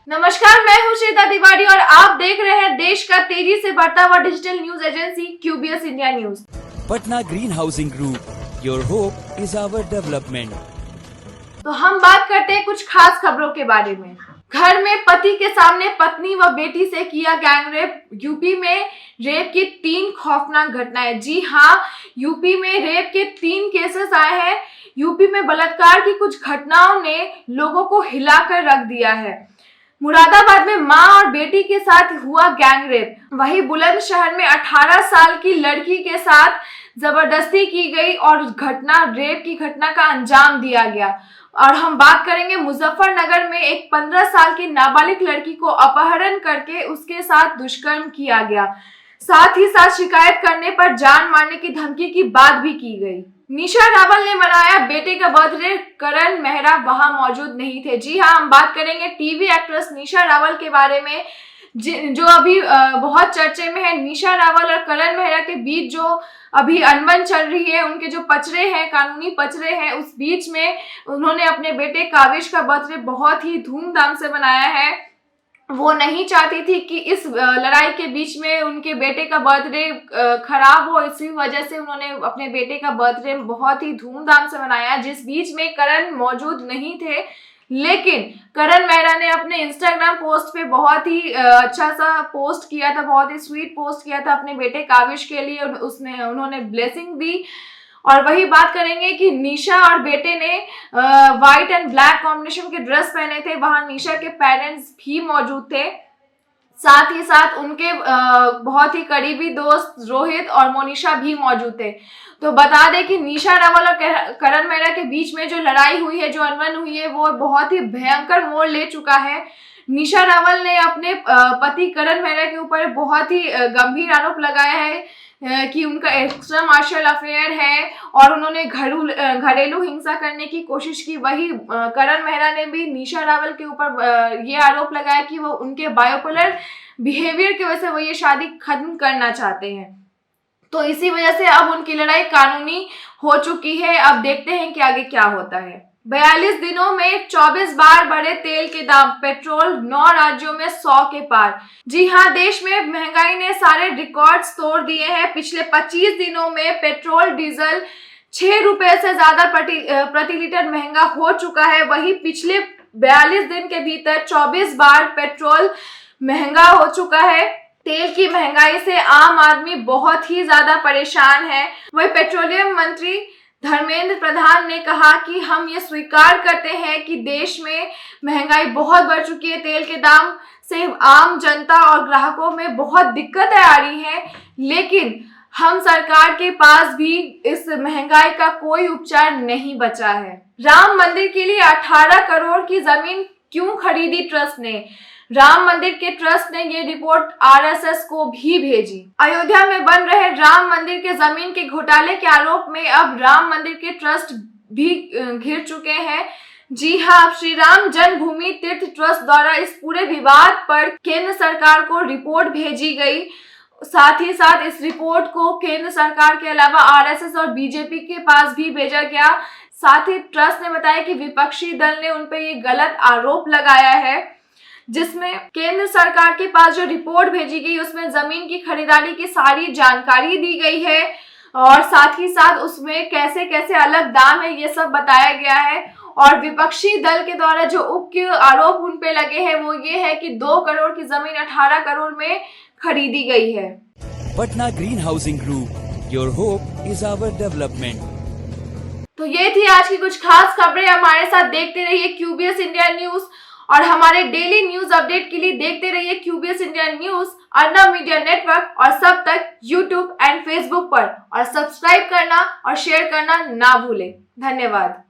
नमस्कार, मैं हूं श्वेता तिवारी और आप देख रहे हैं देश का तेजी से बढ़ता हुआ digital news agency QBS India news. Patna green housing group, your hope is our development. तो हम बात करते हैं कुछ खास खबरों के बारे में। घर में पति के सामने पत्नी व बेटी से किया गैंगरेप। यूपी में रेप की 3 खौफनाक घटनाएं। जी हाँ, यूपी में रेप के 3 केसेस आए हैं। यूपी में बलात्कार की कुछ घटनाओं ने लोगों को हिलाकर रख दिया है। मुरादाबाद में मां और बेटी के साथ हुआ गैंगरेप। वहीं बुलंदशहर में 18 साल की लड़की के साथ जबरदस्ती की गई और रेप की घटना का अंजाम दिया गया। और हम बात करेंगे मुजफ्फरनगर में एक 15 साल की नाबालिग लड़की को अपहरण करके उसके साथ दुष्कर्म किया गया। साथ ही साथ शिकायत करने पर जान मारने की धमकी की बात भी की गई। निशा रावल ने मनाया बेटे का बर्थडे, करण मेहरा वहां मौजूद नहीं थे। जी हाँ, हम बात करेंगे टीवी एक्ट्रेस निशा रावल के बारे में, जो अभी बहुत चर्चे में है। निशा रावल और करण मेहरा के बीच जो अभी अनबन चल रही है, उनके जो पचड़े हैं, कानूनी पचड़े हैं, उस बीच में उन्होंने अपने बेटे काविश का बर्थडे बहुत ही धूमधाम से मनाया है। वो नहीं चाहती थी कि इस लड़ाई के बीच में उनके बेटे का बर्थडे खराब हो, इसी वजह से उन्होंने अपने बेटे का बर्थडे बहुत ही धूमधाम से मनाया, जिस बीच में करण मौजूद नहीं थे। लेकिन करण मेहरा ने अपने इंस्टाग्राम पोस्ट पे बहुत ही अच्छा सा पोस्ट किया था, बहुत ही स्वीट पोस्ट किया था अपने बेटे काविश के लिए। उन्होंने ब्लेसिंग दी। और वही बात करेंगे कि निशा और बेटे ने व्हाइट एंड ब्लैक कॉम्बिनेशन के ड्रेस पहने थे। वहां निशा के पेरेंट्स भी मौजूद थे। साथ ही साथ उनके बहुत ही करीबी दोस्त रोहित और मोनिशा भी मौजूद थे। तो बता दें कि निशा रावल और करण मेहरा के बीच में जो लड़ाई हुई है, जो अनबन हुई है, वो बहुत ही भयंकर मोड़ ले चुका है। निशा रावल ने अपने पति करण मेहरा के ऊपर बहुत ही गंभीर आरोप लगाया है कि उनका एक्स्ट्रा मार्शल अफेयर है और उन्होंने घरेलू हिंसा करने की कोशिश की। वही करण मेहरा ने भी निशा रावल के ऊपर ये आरोप लगाया कि वो उनके बायोपोलर बिहेवियर की वजह से वो ये शादी खत्म करना चाहते हैं। तो इसी वजह से अब उनकी लड़ाई कानूनी हो चुकी है। अब देखते हैं कि आगे क्या होता है। 42 दिनों में 24 बार बढ़े तेल के दाम। पेट्रोल 9 राज्यों में 100 के पार। जी हाँ, देश में महंगाई ने सारे रिकॉर्ड्स तोड़ दिए हैं। पिछले 25 दिनों में पेट्रोल डीजल 6 रुपए से ज्यादा प्रति लीटर महंगा हो चुका है। वहीं पिछले 42 दिन के भीतर 24 बार पेट्रोल महंगा हो चुका है। तेल की महंगाई से आम आदमी बहुत ही ज्यादा परेशान है। वही पेट्रोलियम मंत्री धर्मेंद्र प्रधान ने कहा कि हम ये स्वीकार करते हैं कि देश में महंगाई बहुत बढ़ चुकी है। तेल के दाम से आम जनता और ग्राहकों में बहुत दिक्कतें आ रही हैं, लेकिन हम सरकार के पास भी इस महंगाई का कोई उपचार नहीं बचा है। राम मंदिर के लिए 18 करोड़ की जमीन क्यों खरीदी ट्रस्ट ने? राम मंदिर के ट्रस्ट ने ये रिपोर्ट RSS को भी भेजी। अयोध्या में बन रहे राम मंदिर के जमीन के घोटाले के आरोप में अब राम मंदिर के ट्रस्ट भी घिर चुके हैं। जी हाँ, श्री राम जन्मभूमि तीर्थ ट्रस्ट द्वारा इस पूरे विवाद पर केंद्र सरकार को रिपोर्ट भेजी गई। साथ ही साथ इस रिपोर्ट को केंद्र सरकार के अलावा RSS और BJP के पास भी भेजा गया। साथ ही ट्रस्ट ने बताया कि विपक्षी दल ने उनपे ये गलत आरोप लगाया है, जिसमें केंद्र सरकार के पास जो रिपोर्ट भेजी गई उसमें जमीन की खरीदारी की सारी जानकारी दी गई है और साथ ही साथ उसमें कैसे कैसे अलग दाम है ये सब बताया गया है। और विपक्षी दल के द्वारा जो आरोप उन पे लगे हैं वो ये है कि 2 करोड़ की जमीन 18 करोड़ में खरीदी गई है। Patna green housing group, your hope is our development. तो ये थी आज की कुछ खास खबरें। हमारे साथ देखते रहिए QBS इंडिया न्यूज और हमारे डेली न्यूज अपडेट के लिए देखते रहिए QBS India news, Arnab media network और सब तक YouTube एंड Facebook पर। और सब्सक्राइब करना और शेयर करना ना भूलें। धन्यवाद।